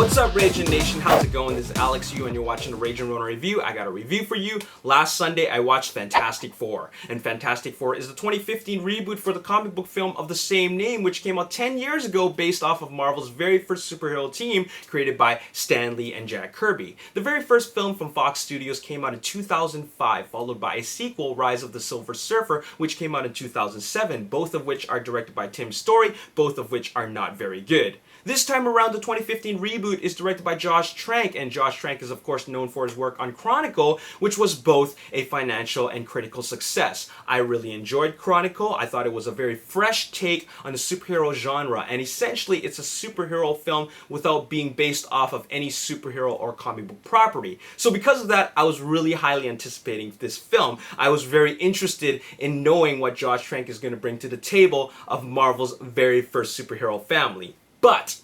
What's up, Ragin Nation? How's it going? This is Alex Yu, and you're watching the Ragin Ronin review. I got a review for you. Last Sunday, I watched Fantastic Four, and Fantastic Four is the 2015 reboot for the comic book film of the same name, which came out 10 years ago based off of Marvel's very first superhero team created by Stan Lee and Jack Kirby. The very first film from Fox Studios came out in 2005, followed by a sequel, Rise of the Silver Surfer, which came out in 2007, both of which are directed by Tim Story, both of which are not very good. This time around, the 2015 reboot is directed by Josh Trank, and Josh Trank is of course known for his work on Chronicle, which was both a financial and critical success. I really enjoyed Chronicle. I thought it was a very fresh take on the superhero genre, and essentially it's a superhero film without being based off of any superhero or comic book property. So because of that, I was really highly anticipating this film. I was very interested in knowing what Josh Trank is going to bring to the table of Marvel's very first superhero family. But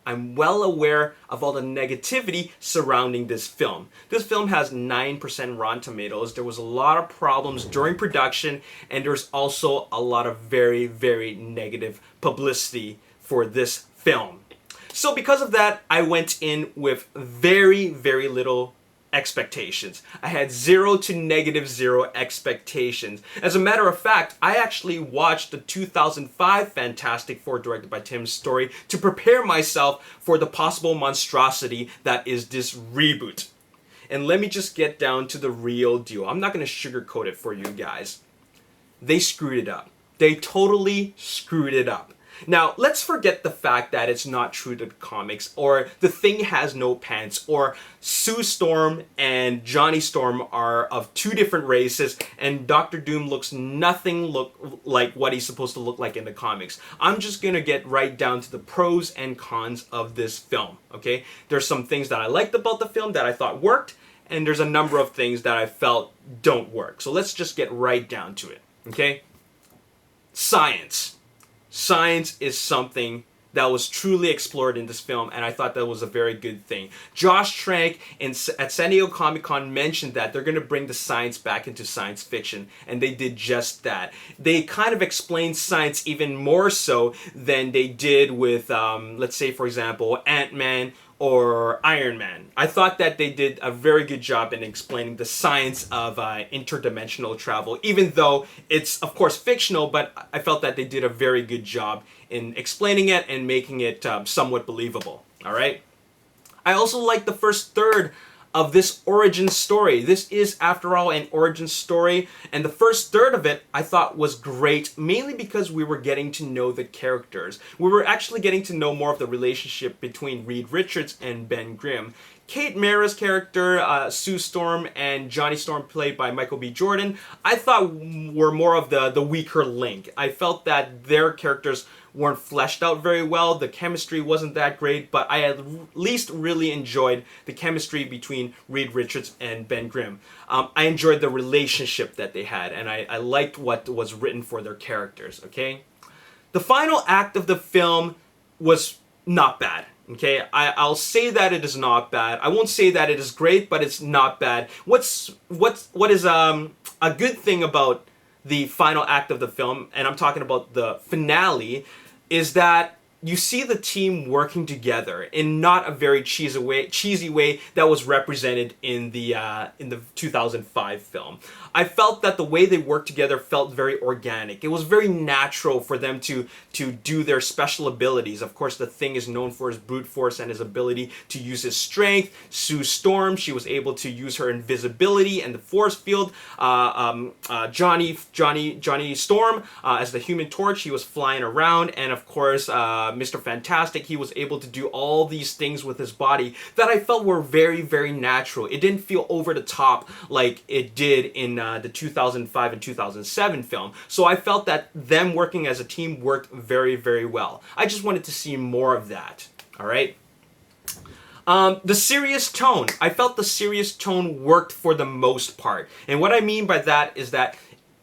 I'm well aware of all the negativity surrounding this film. This film has 9% Rotten Tomatoes. There was a lot of problems during production, and there's also a lot of very, very negative publicity for this film. So because of that, I went in with very, very little expectations. I had 0 to -0 expectations. As a matter of fact, I actually watched the 2005 Fantastic Four directed by Tim Story to prepare myself for the possible monstrosity that is this reboot. And let me just get down to the real deal. I'm not going to sugarcoat it for you guys. They screwed it up. They totally screwed it up. Now, let's forget the fact that it's not true to the comics, or the Thing has no pants, or Sue Storm and Johnny Storm are of two different races, and Doctor Doom looks nothing like what he's supposed to look like in the comics. I'm just gonna get right down to the pros and cons of this film, okay? There's some things that I liked about the film that I thought worked, and there's a number of things that I felt don't work. So let's just get right down to it, okay? Science. Science is something that was truly explored in this film, and I thought that was a very good thing. Josh Trank at San Diego Comic-Con mentioned that they're going to bring the science back into science fiction, and they did just that. They kind of explained science even more so than they did with, let's say, for example, Ant-Man or Iron Man. I thought that they did a very good job in explaining the science of interdimensional travel, even though it's of course fictional, but I felt that they did a very good job in explaining it and making it somewhat believable. All right. I also like the first third of this origin story. This is, after all, an origin story, and the first third of it I thought was great, mainly because we were getting to know the characters. We were actually getting to know more of the relationship between Reed Richards and Ben Grimm. Kate Mara's character, Sue Storm, and Johnny Storm, played by Michael B. Jordan, I thought were more of the weaker link. I felt that their characters weren't fleshed out very well. The chemistry wasn't that great, but I at least really enjoyed the chemistry between Reed Richards and Ben Grimm. I enjoyed the relationship that they had, and I liked what was written for their characters, okay? The final act of the film was not bad. Okay, I'll say that it is not bad. I won't say that it is great, but it's not bad. What is a good thing about the final act of the film, and I'm talking about the finale, is that you see the team working together in not a very cheesy way that was represented in the 2005 film. I felt that the way they worked together felt very organic. It was very natural for them to do their special abilities. Of course, the Thing is known for his brute force and his ability to use his strength. Sue Storm, she was able to use her invisibility and the force field. Johnny Storm, as the Human Torch, he was flying around, and of course, Mr. Fantastic, he was able to do all these things with his body that I felt were very, very natural. It didn't feel over the top like it did in the 2005 and 2007 film. So I felt that them working as a team worked very, very well. I just wanted to see more of that. All right. The serious tone. I felt the serious tone worked for the most part. And what I mean by that is that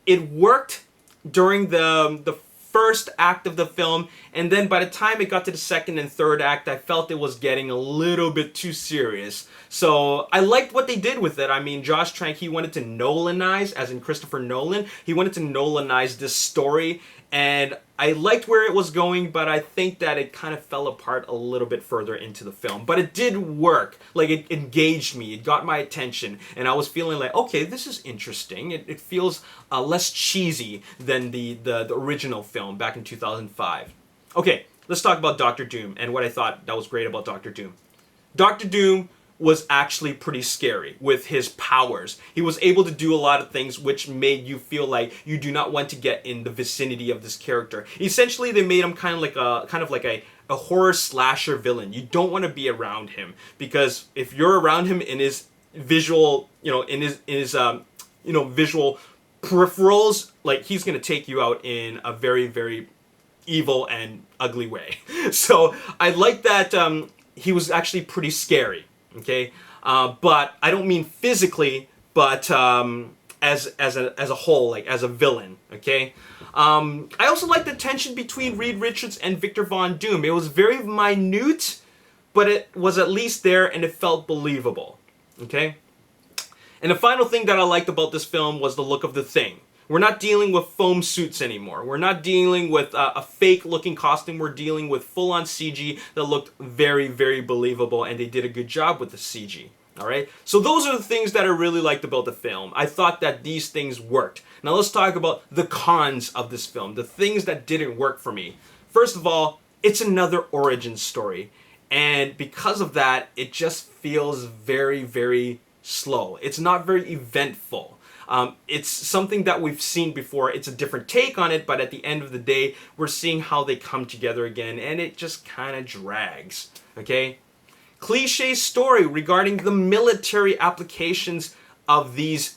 it worked during the first act of the film, and then by the time it got to the second and third act, I felt it was getting a little bit too serious. So I liked what they did with it. I mean, Josh Trank, he wanted to Nolanize, as in Christopher Nolan, he wanted to Nolanize this story And I liked where it was going, but I think that it kind of fell apart a little bit further into the film. But it did work. Like, it engaged me. It got my attention. And I was feeling like, okay, this is interesting. It feels less cheesy than the original film back in 2005. Okay, let's talk about Doctor Doom and what I thought that was great about Doctor Doom. Doctor Doom was actually pretty scary with his powers. He was able to do a lot of things which made you feel like you do not want to get in the vicinity of this character. Essentially, they made him kind of like a horror slasher villain. You don't want to be around him, because if you're around him in his visual, in his visual peripherals, like, he's going to take you out in a very, very evil and ugly way. So I like that he was actually pretty scary. Okay, but I don't mean physically, but as a whole, like as a villain. Okay, I also like the tension between Reed Richards and Victor Von Doom. It was very minute, but it was at least there, and it felt believable. Okay, and the final thing that I liked about this film was the look of the Thing. We're not dealing with foam suits anymore. We're not dealing with a fake-looking costume. We're dealing with full-on CG that looked very, very believable, and they did a good job with the CG. All right? So those are the things that I really liked about the film. I thought that these things worked. Now let's talk about the cons of this film, the things that didn't work for me. First of all, it's another origin story, and because of that, it just feels very, very slow. It's not very eventful. It's something that we've seen before. It's a different take on it, but at the end of the day, we're seeing how they come together again, and it just kind of drags, okay? Cliche story regarding the military applications of these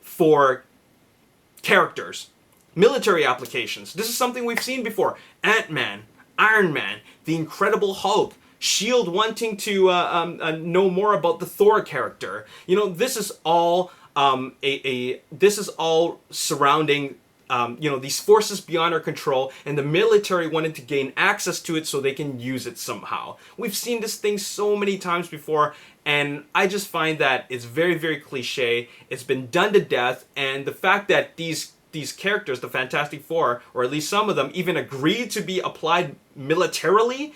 four characters. Military applications. This is something we've seen before. Ant-Man, Iron Man, the Incredible Hulk, S.H.I.E.L.D. wanting to know more about the Thor character. This is all this is all surrounding these forces beyond our control, and the military wanted to gain access to it so they can use it somehow. We've seen this thing so many times before, and I just find that it's very, very cliche. It's been done to death, and the fact that these characters, the Fantastic Four, or at least some of them, even agreed to be applied militarily,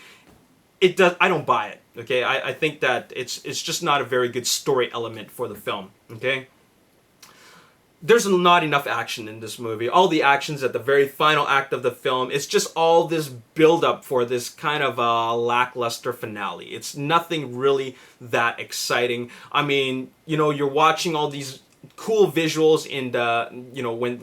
I don't buy it. Okay, I think that it's just not a very good story element for the film. Okay. There's not enough action in this movie. All the action's at the very final act of the film. It's just all this build-up for this kind of lackluster finale. It's nothing really that exciting. I mean, you're watching all these cool visuals in the,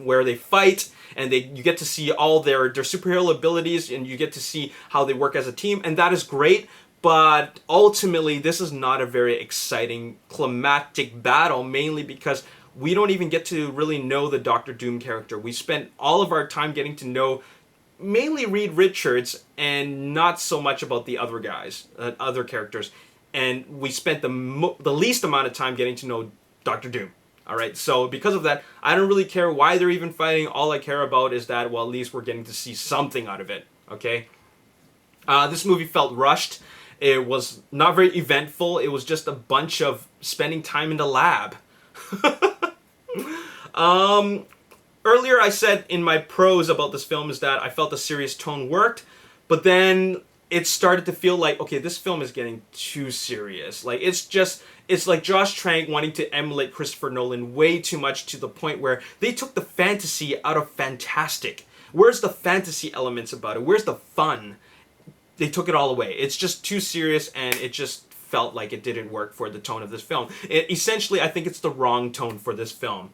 where they fight, and you get to see all their superhero abilities, and you get to see how they work as a team, and that is great. But ultimately, this is not a very exciting, climactic battle, mainly because we don't even get to really know the Doctor Doom character. We spent all of our time getting to know mainly Reed Richards and not so much about the other guys, other characters. And we spent the least amount of time getting to know Doctor Doom. All right, so because of that, I don't really care why they're even fighting. All I care about is that, well, at least we're getting to see something out of it, okay? This movie felt rushed. It was not very eventful. It was just a bunch of spending time in the lab. Earlier I said in my pros about this film is that I felt the serious tone worked, but then it started to feel like, okay, this film is getting too serious. Like, it's like Josh Trank wanting to emulate Christopher Nolan way too much, to the point where they took the fantasy out of fantastic. Where's the fantasy elements about it? Where's the fun? They took it all away. It's just too serious, and it just felt like it didn't work for the tone of this film. Essentially, I think it's the wrong tone for this film.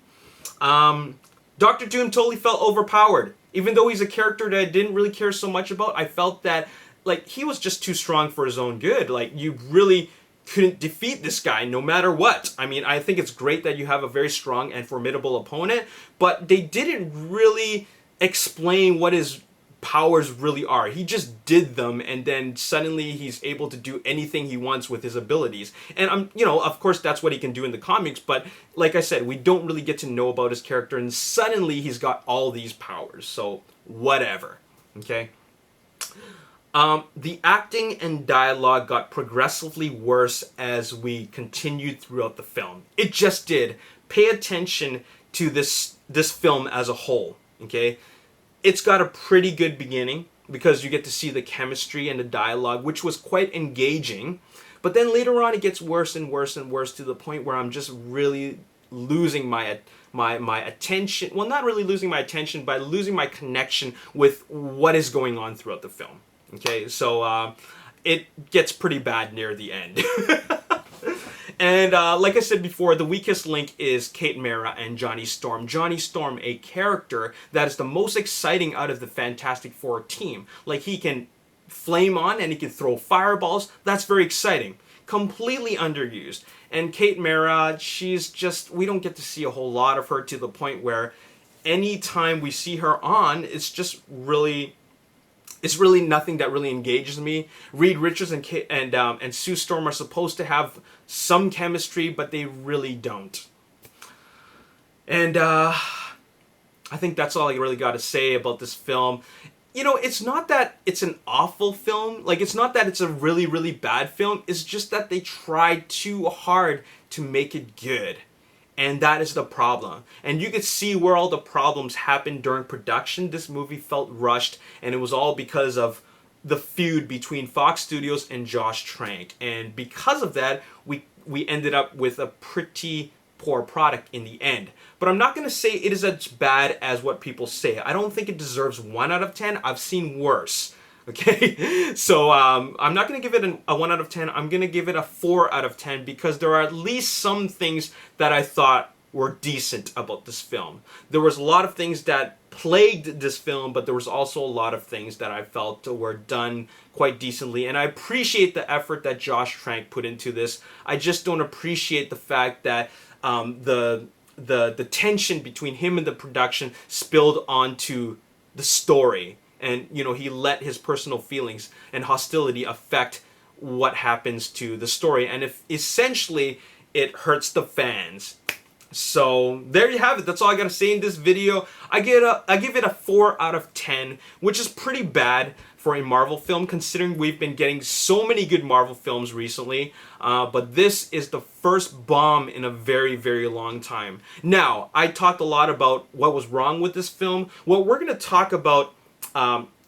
Dr. Doom totally felt overpowered. Even though he's a character that I didn't really care so much about, I felt that, like, he was just too strong for his own good. Like, you really couldn't defeat this guy no matter what. I mean, I think it's great that you have a very strong and formidable opponent, but they didn't really explain what his powers really are. He just did them, and then suddenly he's able to do anything he wants with his abilities. And of course that's what he can do in the comics, but like I said, we don't really get to know about his character, and suddenly he's got all these powers. So whatever. Okay. The acting and dialogue got progressively worse as we continued throughout the film. It just did. Pay attention to this film as a whole. Okay. It's got a pretty good beginning because you get to see the chemistry and the dialogue, which was quite engaging. But then later on, it gets worse and worse and worse to the point where I'm just really losing my attention. Well, not really losing my attention, but losing my connection with what is going on throughout the film. Okay, so it gets pretty bad near the end. And like I said before, the weakest link is Kate Mara and Johnny Storm. Johnny Storm, a character that is the most exciting out of the Fantastic Four team. Like, he can flame on and he can throw fireballs. That's very exciting. Completely underused. And Kate Mara, she's just, we don't get to see a whole lot of her, to the point where anytime we see her on, it's just really... It's really nothing that really engages me. Reed Richards and Sue Storm are supposed to have some chemistry, but they really don't. And I think that's all I really got to say about this film. You know, it's not that it's an awful film. Like, it's not that it's a really, really bad film. It's just that they tried too hard to make it good. And that is the problem. And you could see where all the problems happened during production. This movie felt rushed, and it was all because of the feud between Fox Studios and Josh Trank. And because of that, we ended up with a pretty poor product in the end. But I'm not going to say it is as bad as what people say. I don't think it deserves 1 out of 10. I've seen worse. Okay, so I'm not going to give it a 1 out of 10. I'm going to give it a 4 out of 10 because there are at least some things that I thought were decent about this film. There was a lot of things that plagued this film, but there was also a lot of things that I felt were done quite decently. And I appreciate the effort that Josh Trank put into this. I just don't appreciate the fact that the tension between him and the production spilled onto the story. And, you know, he let his personal feelings and hostility affect what happens to the story. And if essentially it hurts the fans. So there you have it. That's all I got to say in this video. I give it a 4 out of 10, which is pretty bad for a Marvel film, considering we've been getting so many good Marvel films recently. But this is the first bomb in a very, very long time. Now, I talked a lot about what was wrong with this film. Well, we're going to talk about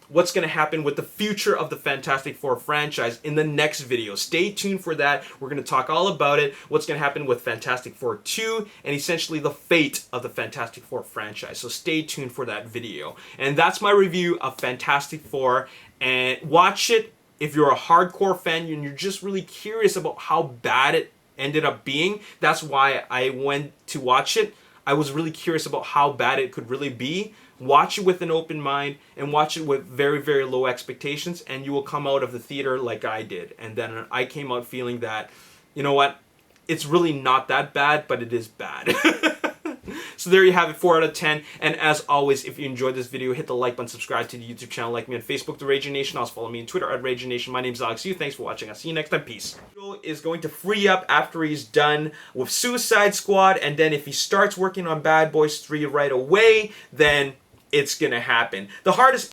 what's going to happen with the future of the Fantastic Four franchise in the next video. Stay tuned for that. We're going to talk all about it, what's going to happen with Fantastic Four 2, and essentially the fate of the Fantastic Four franchise. So stay tuned for that video. And that's my review of Fantastic Four. And watch it if you're a hardcore fan and you're just really curious about how bad it ended up being. That's why I went to watch it. I was really curious about how bad it could really be. Watch it with an open mind and watch it with very, very low expectations, and you will come out of the theater like I did. And then I came out feeling that, you know what, it's really not that bad, but it is bad. So there you have it, 4 out of 10. And as always, if you enjoyed this video, hit the like button, subscribe to the YouTube channel, like me on Facebook, The Ragin Nation. Also follow me on Twitter at Ragin Nation. My name's Alex Yu. Thanks for watching. I'll see you next time. Peace. Is going to free up after he's done with Suicide Squad, and then if he starts working on Bad Boys 3 right away, then it's gonna happen. The hardest